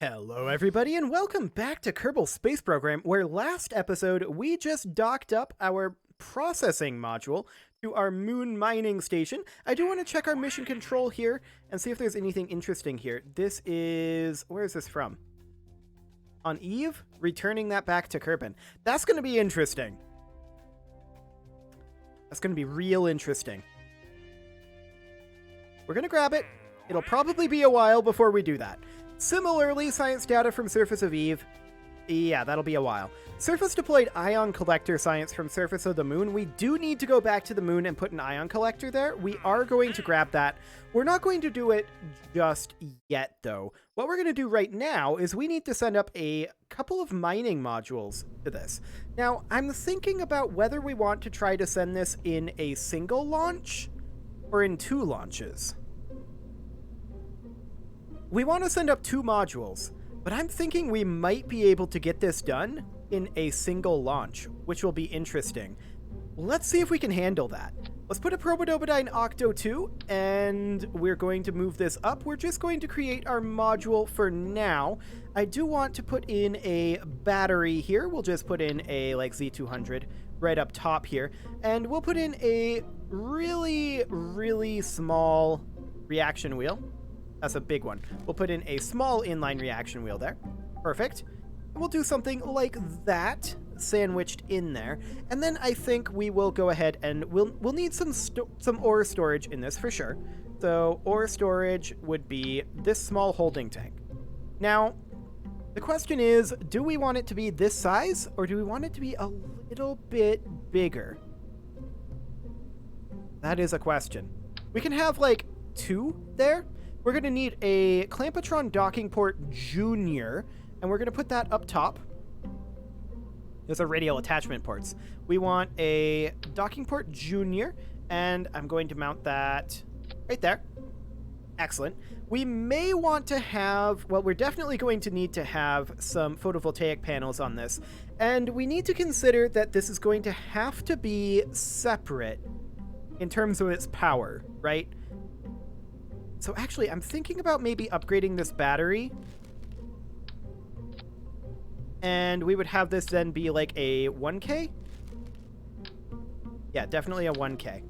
Hello everybody and welcome back to Kerbal Space Program, where last episode we just docked up our processing module to our moon mining station. I do want to check our mission control here and see if there's anything interesting here. This is... where is this from? On Eve? Returning that back to Kerbin. That's going to be interesting. That's going to be real interesting. We're going to grab it. It'll probably be a while before we do that. Similarly, science data from Surface of Eve. Yeah, that'll be a while. Surface deployed ion collector science from Surface of the Moon. We do need to go back to the moon and put an ion collector there. We are going to grab that. We're not going to do it just yet, though. What we're going to do right now is we need to send up a couple of mining modules to this. Now, I'm thinking about whether we want to try to send this in a single launch or in 2 launches. We want to send up 2 modules, but I'm thinking we might be able to get this done in a single launch, which will be interesting. Let's see if we can handle that. Let's put a Probodobodyne Octo 2, and we're going to move this up. We're just going to create our module for now. I do want to put in a battery here. We'll just put in a Z200 right up top here, and we'll put in a really small reaction wheel. That's a big one. We'll put in a small inline reaction wheel there. Perfect. We'll do something like that, sandwiched in there. And then I think we will go ahead and we'll need some ore storage in this for sure. So ore storage would be this small holding tank. Now, the question is, do we want it to be this size or do we want it to be a little bit bigger? That is a question. We can have 2 there. We're going to need a Clampotron docking port Junior, and we're going to put that up top. Those are radial attachment ports. We want a docking port Junior, and I'm going to mount that right there. Excellent. We may want to have, well, we're definitely going to need to have some photovoltaic panels on this, and we need to consider that this is going to have to be separate in terms of its power, right? So actually, I'm thinking about maybe upgrading this battery. And we would have this then be like a 1K? Yeah, definitely a 1K.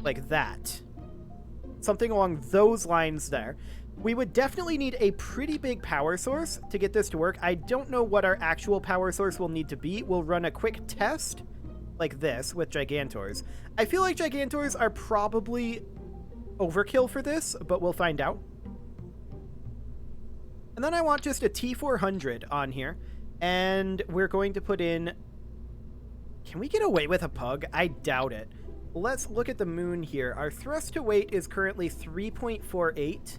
Like that. Something along those lines there. We would definitely need a pretty big power source to get this to work. I don't know what our actual power source will need to be. We'll run a quick test like this with Gigantors. I feel like Gigantors are probably overkill for this, but we'll find out. And then I want just a T400 on here, and we're going to put in... Can we get away with a pug? I doubt it. Let's look at the moon here. Our thrust to weight is currently 3.48,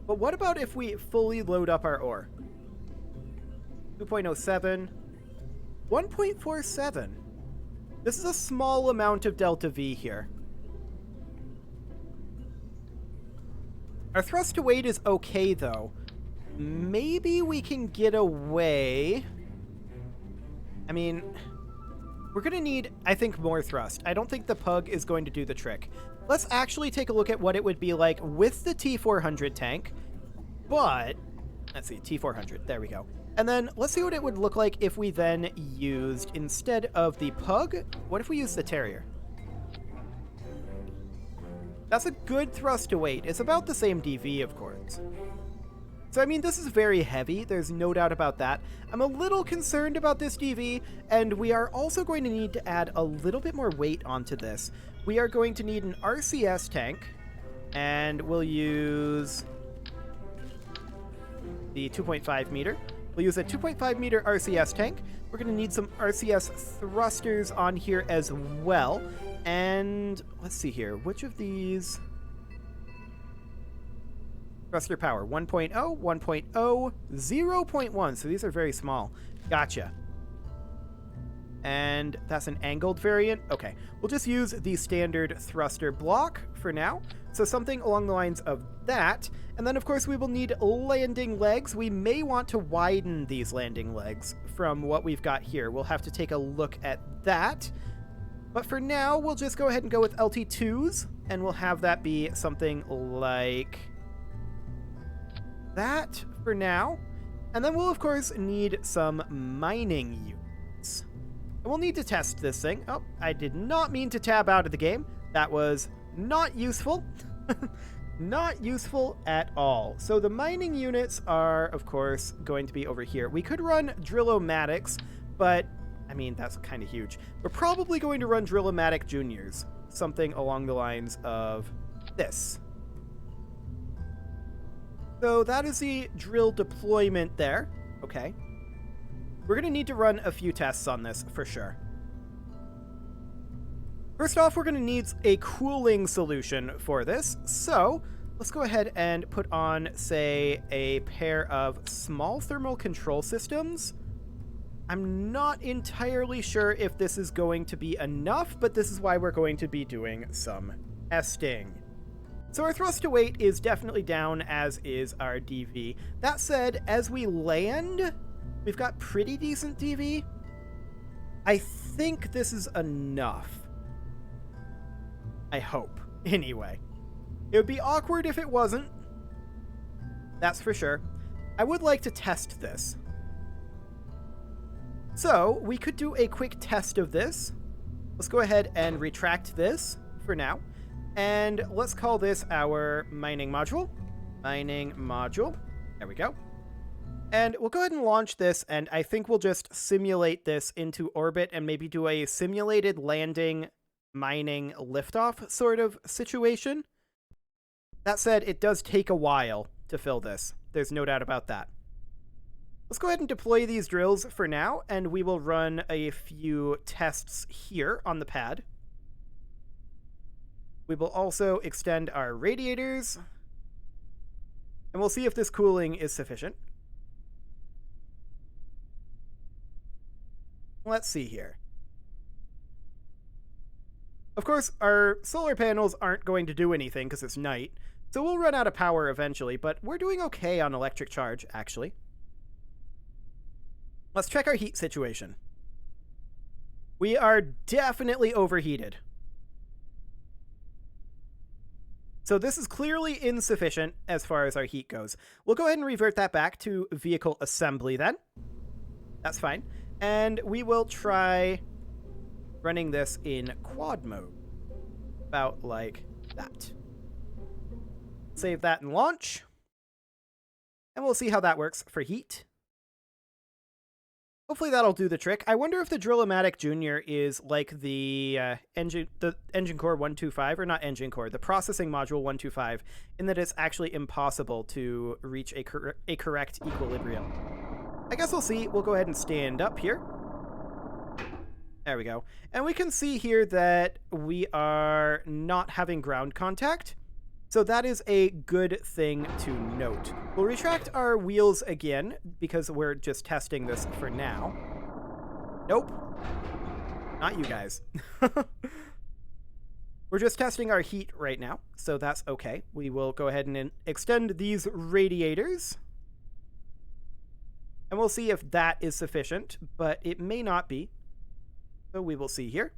but what about if we fully load up our ore? 2.07, 1.47. This is a small amount of delta V here. Our thrust to weight is okay, though. Maybe we can get away. I mean, we're going to need, I think, more thrust. I don't think the pug is going to do the trick. Let's actually take a look at what it would be like with the T400 tank. But, let's see, T400. There we go. And then let's see what it would look like if we then used, instead of the pug, what if we used the Terrier? That's a good thrust to weight. It's about the same DV, of course. So, I mean, this is very heavy. There's no doubt about that. I'm a little concerned about this DV, and we are also going to need to add a little bit more weight onto this. We are going to need an RCS tank, and we'll use the 2.5 meter. We'll use a 2.5 meter RCS tank. We're going to need some RCS thrusters on here as well. And let's see here. Which of these? Thruster power 1.0, 1.0, 0.1. So these are very small. Gotcha. And that's an angled variant. Okay. We'll just use the standard thruster block for now. So something along the lines of that. And then, of course, we will need landing legs. We may want to widen these landing legs from what we've got here. We'll have to take a look at that. But for now, we'll just go ahead and go with LT2s, and we'll have that be something like that for now. And then we'll, of course, need some mining units. And we'll need to test this thing. Oh, I did not mean to tab out of the game. That was not useful. Not useful at all. So the mining units are, of course, going to be over here. We could run Drill-O-Matics, but, I mean, that's kind of huge. We're probably going to run Drill-O-Matic Juniors. Something along the lines of this. So that is the drill deployment there. Okay. We're going to need to run a few tests on this for sure. First off, we're going to need a cooling solution for this. So let's go ahead and put on, say, a pair of small thermal control systems. I'm not entirely sure if this is going to be enough, but this is why we're going to be doing some testing. So our thrust to weight is definitely down, as is our DV. That said, as we land, we've got pretty decent DV. I think this is enough. I hope, anyway. It would be awkward if it wasn't. That's for sure. I would like to test this. So, we could do a quick test of this. Let's go ahead and retract this for now. And let's call this our mining module. Mining module. There we go. And we'll go ahead and launch this, and I think we'll just simulate this into orbit and maybe do a simulated landing, mining, liftoff sort of situation. That said, it does take a while to fill this. There's no doubt about that. Let's go ahead and deploy these drills for now, and we will run a few tests here on the pad. We will also extend our radiators, and we'll see if this cooling is sufficient. Let's see here. Of course, our solar panels aren't going to do anything because it's night, so we'll run out of power eventually, but we're doing okay on electric charge, actually. Let's check our heat situation. We are definitely overheated. So this is clearly insufficient as far as our heat goes. We'll go ahead and revert that back to vehicle assembly then. That's fine. And we will try running this in quad mode. About like that. Save that and launch. And we'll see how that works for heat. Hopefully that'll do the trick. I wonder if the Drill-O-Matic Junior is like the engine core 125, or not engine core, the processing module 125, in that it's actually impossible to reach a correct equilibrium. I guess we'll see. We'll go ahead and stand up here. There we go. And we can see here that we are not having ground contact. So that is a good thing to note. We'll retract our wheels again, because we're just testing this for now. Nope. Not you guys. We're just testing our heat right now, so that's okay. We will go ahead and extend these radiators. And we'll see if that is sufficient, but it may not be. So we will see here.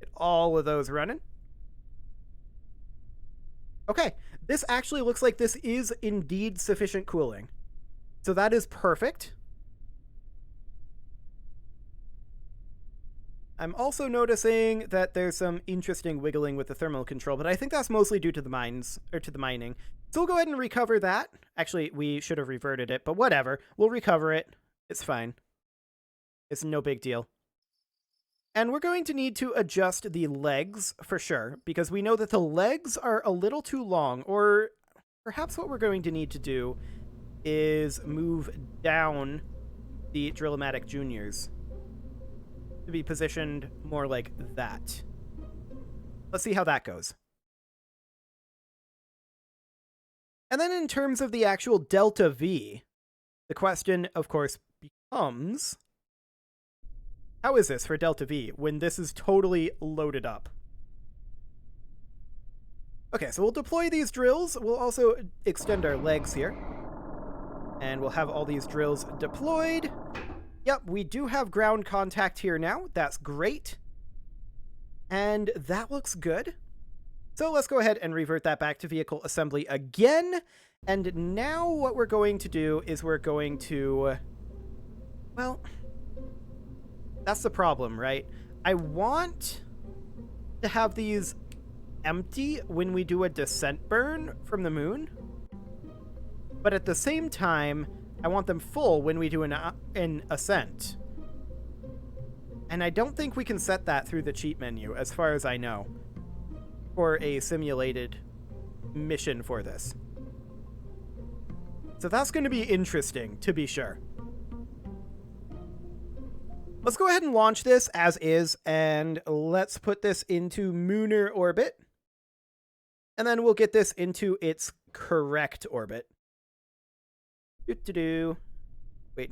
Get all of those running. Okay, this actually looks like this is indeed sufficient cooling. So that is perfect. I'm also noticing that there's some interesting wiggling with the thermal control, but I think that's mostly due to the mines, or to the mining. So we'll go ahead and recover that. Actually, we should have reverted it, but whatever. We'll recover it. It's fine. It's no big deal. And we're going to need to adjust the legs for sure, because we know that the legs are a little too long, or perhaps what we're going to need to do is move down the Drill-O-Matic Juniors to be positioned more like that. Let's see how that goes. And then in terms of the actual delta V, the question, of course, becomes, how is this for delta V when this is totally loaded up? Okay, so we'll deploy these drills. We'll also extend our legs here. And we'll have all these drills deployed. Yep, we do have ground contact here now. That's great. And that looks good. So let's go ahead and revert that back to vehicle assembly again. And now what we're going to do is we're going to... Well, that's the problem, right? I want to have these empty when we do a descent burn from the moon. But at the same time, I want them full when we do an ascent. And I don't think we can set that through the cheat menu, as far as I know, for a simulated mission for this. So that's going to be interesting, to be sure. Let's go ahead and launch this as is, and let's put this into lunar orbit. And then we'll get this into its correct orbit. Waiting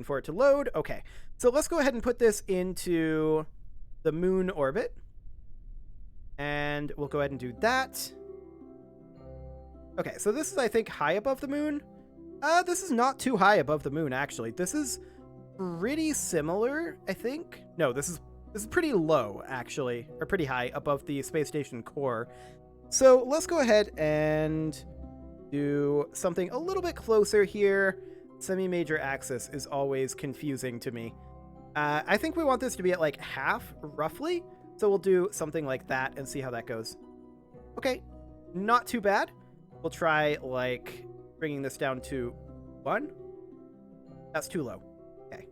for it to load. Okay, so let's go ahead and put this into the moon orbit. And we'll go ahead and do that. Okay, so this is, I think, high above the moon. This is not too high above the moon, actually. This is pretty similar, I think. No, this is pretty low, actually, or pretty high above the space station core. So let's go ahead and do something a little bit closer here. Semi-major axis is always confusing to me. I think we want this to be at like half, roughly. So we'll do something like that and see how that goes. Okay, not too bad. We'll try, like, bringing this down to 1. That's too low. Okay.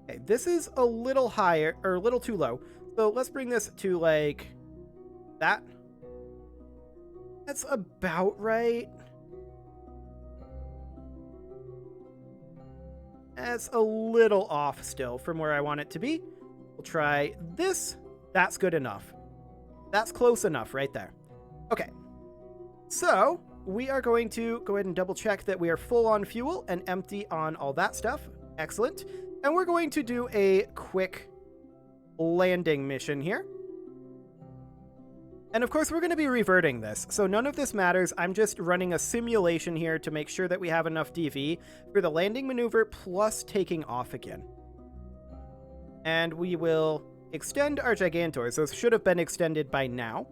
Okay, this is a little higher, or a little too low. So let's bring this to, like, that. That's about right. That's a little off still from where I want it to be. We'll try this. That's good enough. That's close enough right there. Okay. So we are going to go ahead and double check that we are full on fuel and empty on all that stuff. Excellent. And we're going to do a quick landing mission here. And of course, we're going to be reverting this, so none of this matters. I'm just running a simulation here to make sure that we have enough DV for the landing maneuver plus taking off again. And we will extend our Gigantors. Those should have been extended by now.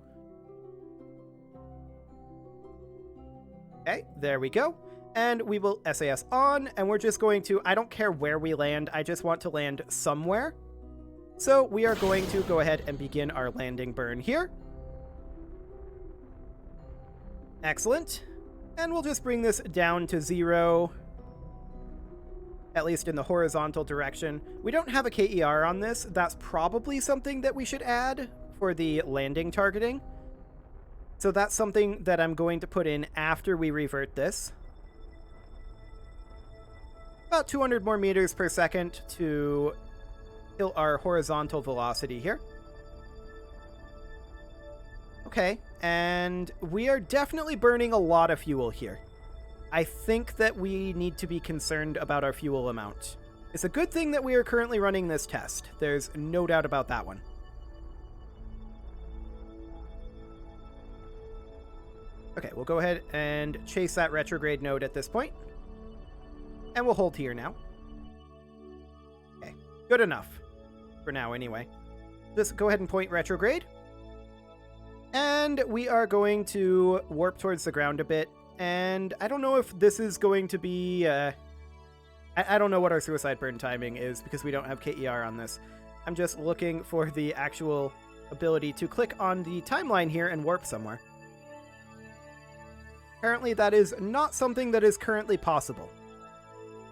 Okay, there we go. And we will SAS on, and we're just going to, I don't care where we land, I just want to land somewhere. So we are going to go ahead and begin our landing burn here. Excellent. And we'll just bring this down to 0, at least in the horizontal direction. We don't have a KER on this. That's probably something that we should add for the landing targeting. So that's something that I'm going to put in after we revert this. About 200 more meters per second to kill our horizontal velocity here. Okay, and we are definitely burning a lot of fuel here. I think that we need to be concerned about our fuel amount. It's a good thing that we are currently running this test. There's no doubt about that one. Okay, we'll go ahead and chase that retrograde node at this point. And we'll hold here now. Okay, good enough. For now, anyway. Just go ahead and point retrograde. And we are going to warp towards the ground a bit. And I don't know if this is going to be... I don't know what our suicide burn timing is because we don't have KER on this. I'm just looking for the actual ability to click on the timeline here and warp somewhere. Apparently that is not something that is currently possible.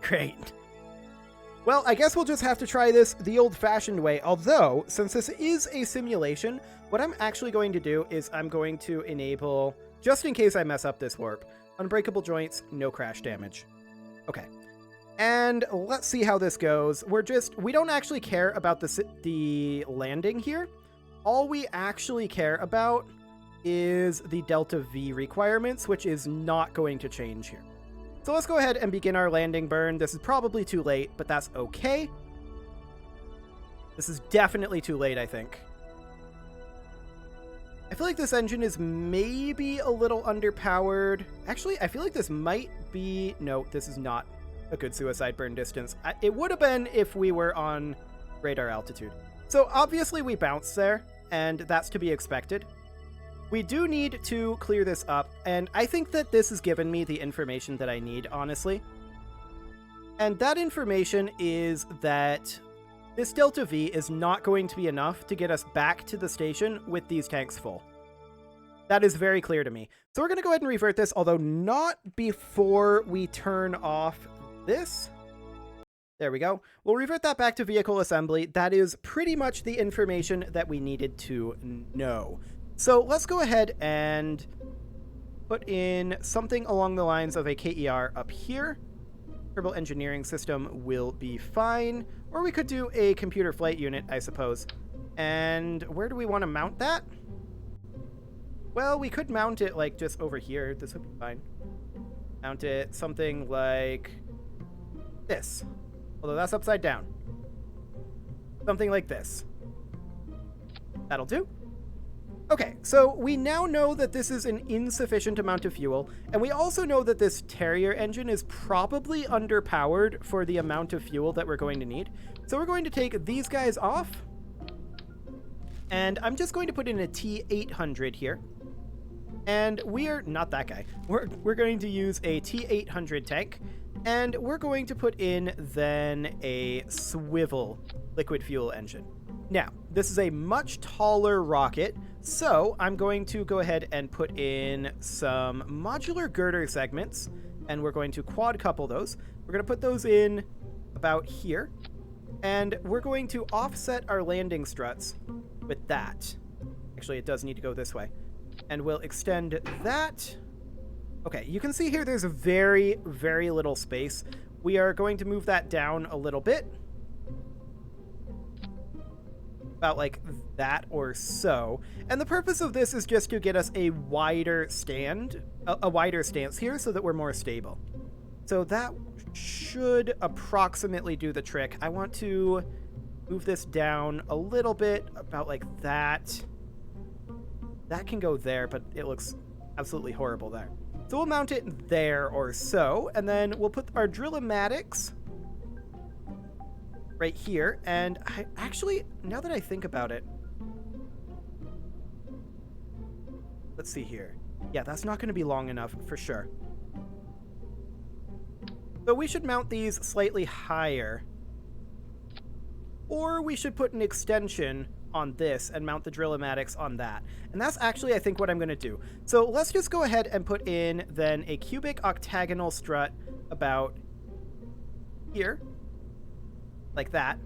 Great. Well, I guess we'll just have to try this the old-fashioned way, although, since this is a simulation, what I'm actually going to do is I'm going to enable, just in case I mess up this warp, unbreakable joints, no crash damage. Okay. And let's see how this goes. We don't actually care about the landing here. All we actually care about is the Delta V requirements, which is not going to change here. So let's go ahead and begin our landing burn. This is probably too late, but that's okay. This is definitely too late, I think. I feel like this engine is maybe a little underpowered. Actually, I feel like this might be... No, this is not a good suicide burn distance. It would have been if we were on radar altitude. So obviously we bounced there, and that's to be expected. We do need to clear this up, and I think that this has given me the information that I need, honestly. And that information is that this Delta V is not going to be enough to get us back to the station with these tanks full. That is very clear to me. So we're going to go ahead and revert this, although not before we turn off this. There we go. We'll revert that back to vehicle assembly. That is pretty much the information that we needed to know. So let's go ahead and put in something along the lines of a KER up here. Kerbal engineering system will be fine. Or we could do a computer flight unit, I suppose. And where do we want to mount that? Well, we could mount it, like, just over here. This would be fine. Mount it something like this. Although that's upside down. Something like this. That'll do. Okay, so we now know that this is an insufficient amount of fuel, and we also know that this Terrier engine is probably underpowered for the amount of fuel that we're going to need. So we're going to take these guys off, and I'm just going to put in a T800 here. And we're not that guy. We're going to use a T800 tank, and we're going to put in then a swivel liquid fuel engine. Now, this is a much taller rocket, so I'm going to go ahead and put in some modular girder segments, and we're going to quad couple those. We're going to put those in about here, and we're going to offset our landing struts with that. Actually, it does need to go this way. And we'll extend that. Okay, you can see here there's a very, very little space. We are going to move that down a little bit. About like that or so. And the purpose of this is just to get us a wider stand, a wider stance here so that we're more stable. So that should approximately do the trick. I want to move this down a little bit, about like that. That can go there, but it looks absolutely horrible there. So we'll mount it there or so, and then we'll put our Drillimatics right here. And I actually, now that I think about it, let's see here. Yeah, that's not going to be long enough for sure. So we should mount these slightly higher. Or we should put an extension on this and mount the Drillimatics on that. And that's actually, I think, what I'm going to do. So let's just go ahead and put in then a cubic octagonal strut about here. Like that.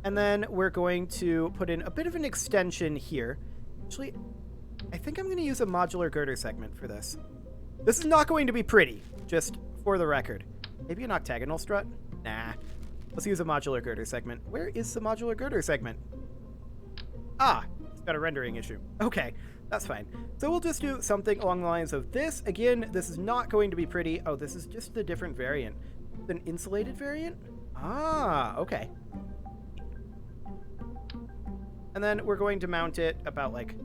And then we're going to put in a bit of an extension here. Actually, I think I'm going to use a modular girder segment for this. This is not going to be pretty, just for the record. Maybe an octagonal strut? Nah. Let's use a modular girder segment. Where is the modular girder segment? Ah, it's got a rendering issue. Okay, that's fine. So we'll just do something along the lines of this. Again, this is not going to be pretty. Oh, this is just the different variant. It's an insulated variant? Ah, okay. And then we're going to mount it about like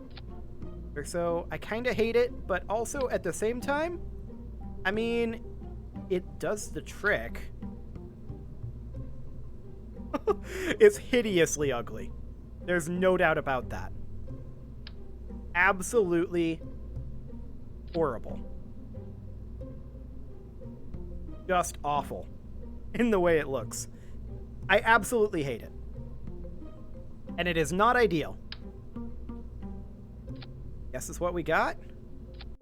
or so. I kind of hate it, but also at the same time, I mean, it does the trick. It's hideously ugly. There's no doubt about that. Absolutely horrible. Just awful in the way it looks. I absolutely hate it. And it is not ideal. Guess that's what we got?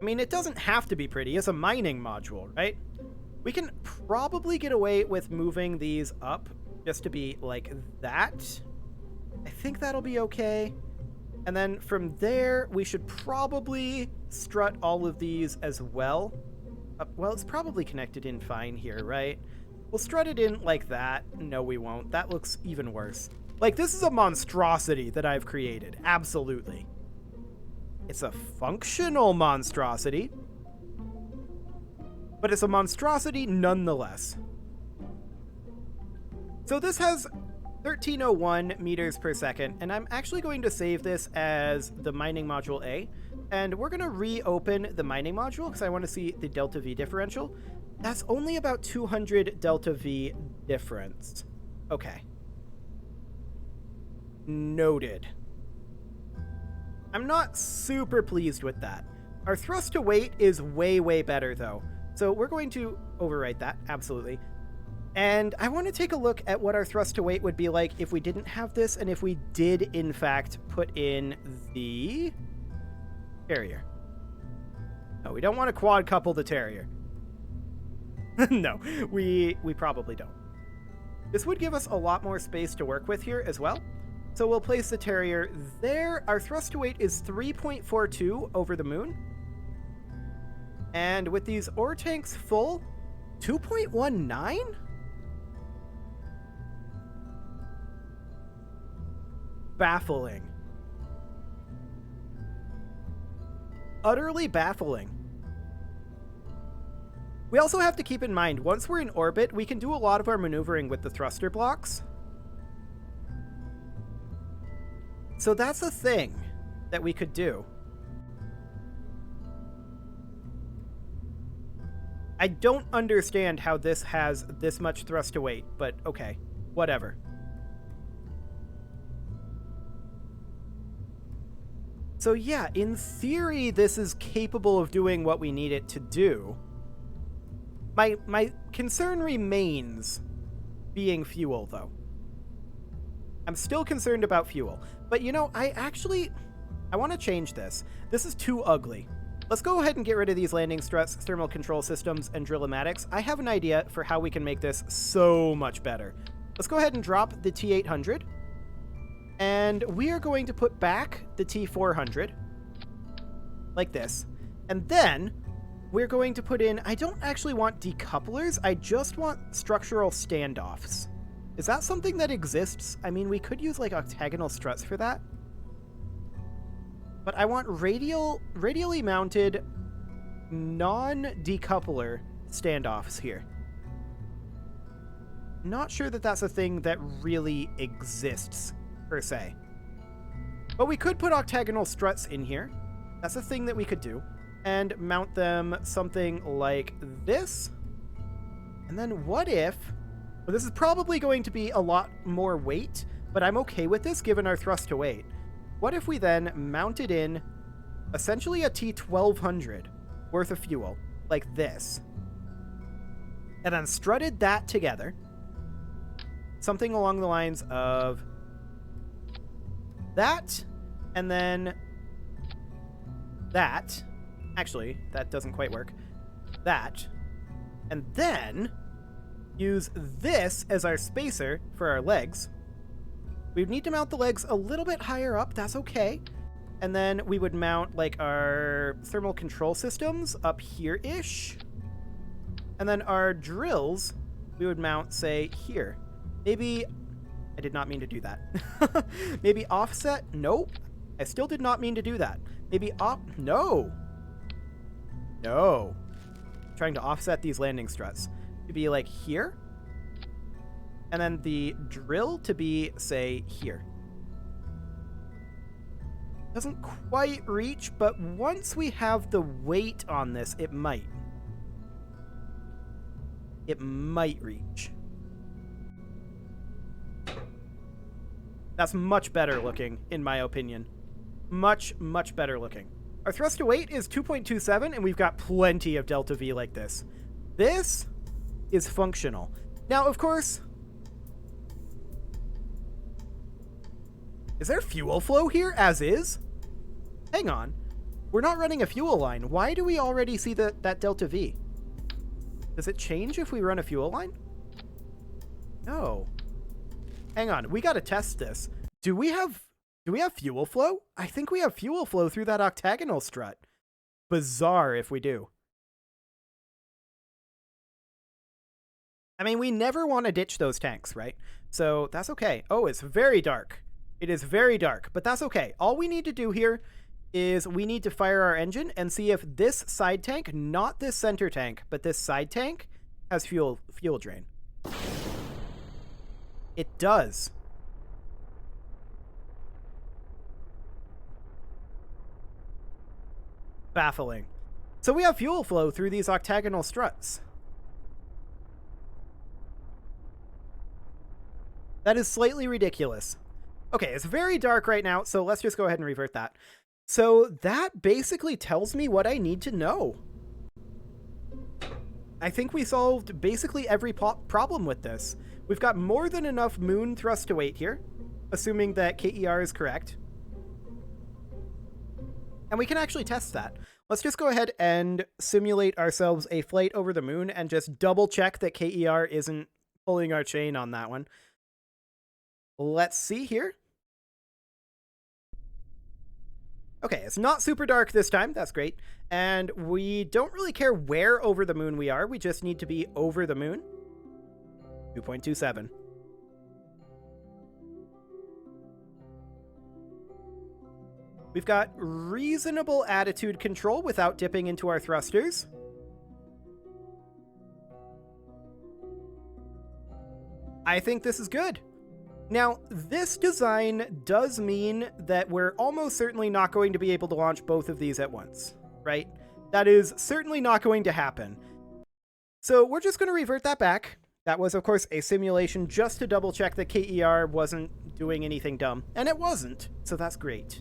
I mean, it doesn't have to be pretty. It's a mining module, right? We can probably get away with moving these up just to be like that. I think that'll be okay. And then from there, we should probably strut all of these as well. Well, it's probably connected in fine here, right? We'll strut it in like that. No, we won't. That looks even worse. Like, this is a monstrosity that I've created. Absolutely. It's a functional monstrosity. But it's a monstrosity nonetheless. So this has 1301 meters per second, and I'm actually going to save this as the mining module A, and we're going to reopen the mining module because I want to see the delta V differential. That's only about 200 delta V difference. Okay. Noted. I'm not super pleased with that. Our thrust to weight is way, way better, though. So we're going to overwrite that, absolutely. And I want to take a look at what our thrust to weight would be like if we didn't have this, and if we did, in fact, put in the Terrier. No, we don't want to quad-couple the Terrier. No, we probably don't. This would give us a lot more space to work with here as well. So we'll place the Terrier there. Our thrust to weight is 3.42 over the moon. And with these ore tanks full, 2.19? Baffling. Utterly baffling. We also have to keep in mind, once we're in orbit, we can do a lot of our maneuvering with the thruster blocks. So that's a thing that we could do. I don't understand how this has this much thrust to weight, but okay, whatever. So yeah, in theory, this is capable of doing what we need it to do. My concern remains being fuel, though. I'm still concerned about fuel. But, you know, I want to change this. This is too ugly. Let's go ahead and get rid of these landing struts, thermal control systems, and drillematics. I have an idea for how we can make this so much better. Let's go ahead and drop the T800. And we are going to put back the T400. Like this. And then we're going to put in, I don't actually want decouplers, I just want structural standoffs. Is that something that exists? I mean, we could use like octagonal struts for that. But I want radially mounted non-decoupler standoffs here. Not sure that that's a thing that really exists, per se. But we could put octagonal struts in here. That's a thing that we could do. And mount them something like this. And then what if... Well, this is probably going to be a lot more weight, but I'm okay with this given our thrust to weight. What if we then mounted in essentially a T1200 worth of fuel, like this, and then strutted that together, something along the lines of that, and then that. Actually, that doesn't quite work. That, and then use this as our spacer for our legs. We would need to mount the legs a little bit higher up. That's okay. And then we would mount like our thermal control systems up here-ish. And then our drills, we would mount, say, here. Maybe... I did not mean to do that. Maybe offset? Nope. I still did not mean to do that. Maybe No. No. I'm trying to offset these landing struts. To be like here. And then the drill to be, say, here. Doesn't quite reach, but once we have the weight on this, it might. It might reach. That's much better looking, in my opinion. Much, much better looking. Our thrust to weight is 2.27, and we've got plenty of delta V like this. This is functional. Now, of course... Is there fuel flow here, as is? Hang on. We're not running a fuel line. Why do we already see that delta V? Does it change if we run a fuel line? No. Hang on. We gotta test this. Do we have fuel flow? I think we have fuel flow through that octagonal strut. Bizarre if we do. I mean, we never want to ditch those tanks, right? So that's okay. Oh, it's very dark. It is very dark, but that's okay. All we need to do here is we need to fire our engine and see if this side tank, not this center tank, but this side tank, has fuel drain. It does. Baffling. So we have fuel flow through these octagonal struts. That is slightly ridiculous. Okay, it's very dark right now, so let's just go ahead and revert that. So that basically tells me what I need to know. I think we solved basically every problem with this. We've got more than enough moon thrust to weight here, assuming that KER is correct. And we can actually test that. Let's just go ahead and simulate ourselves a flight over the moon and just double check that KER isn't pulling our chain on that one. Let's see here. Okay, it's not super dark this time. That's great. And we don't really care where over the moon we are. We just need to be over the moon. 2.27. We've got reasonable attitude control without dipping into our thrusters. I think this is good. Now, this design does mean that we're almost certainly not going to be able to launch both of these at once, right? That is certainly not going to happen. So we're just going to revert that back. That was, of course, a simulation just to double check that KER wasn't doing anything dumb. And it wasn't, so that's great.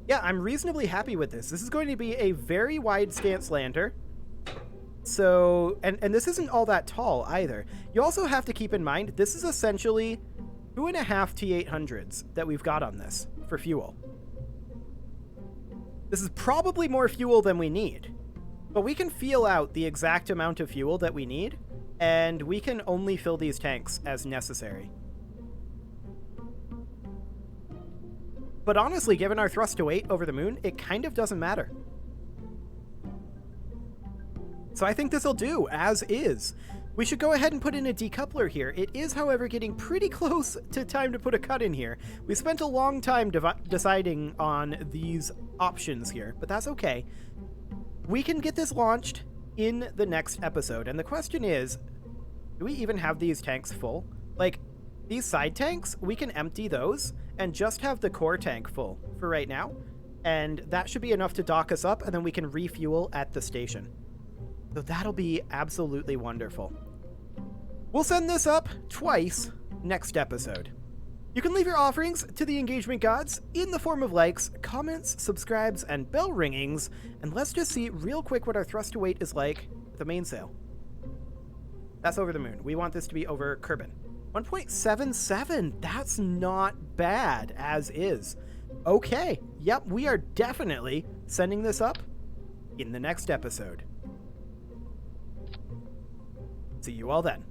Yeah, I'm reasonably happy with this. This is going to be a very wide stance lander. So, and this isn't all that tall either. You also have to keep in mind, this is essentially 2.5 T800s that we've got on this for fuel. This is probably more fuel than we need, but we can feel out the exact amount of fuel that we need, and we can only fill these tanks as necessary. But honestly, given our thrust to weight over the moon, it kind of doesn't matter. So I think this will do, as is. We should go ahead and put in a decoupler here. It is, however, getting pretty close to time to put a cut in here. We spent a long time deciding on these options here, but that's okay. We can get this launched in the next episode, and the question is, do we even have these tanks full? Like, these side tanks, we can empty those and just have the core tank full for right now, and that should be enough to dock us up, and then we can refuel at the station. So that'll be absolutely wonderful. We'll send this up twice next episode. You can leave your offerings to the engagement gods in the form of likes, comments, subscribes, and bell ringings, and let's just see real quick what our thrust to weight is like with the mainsail. That's over the moon. We want this to be over Kerbal. 1.77, that's not bad, as is. Okay, yep, we are definitely sending this up in the next episode. See you all then.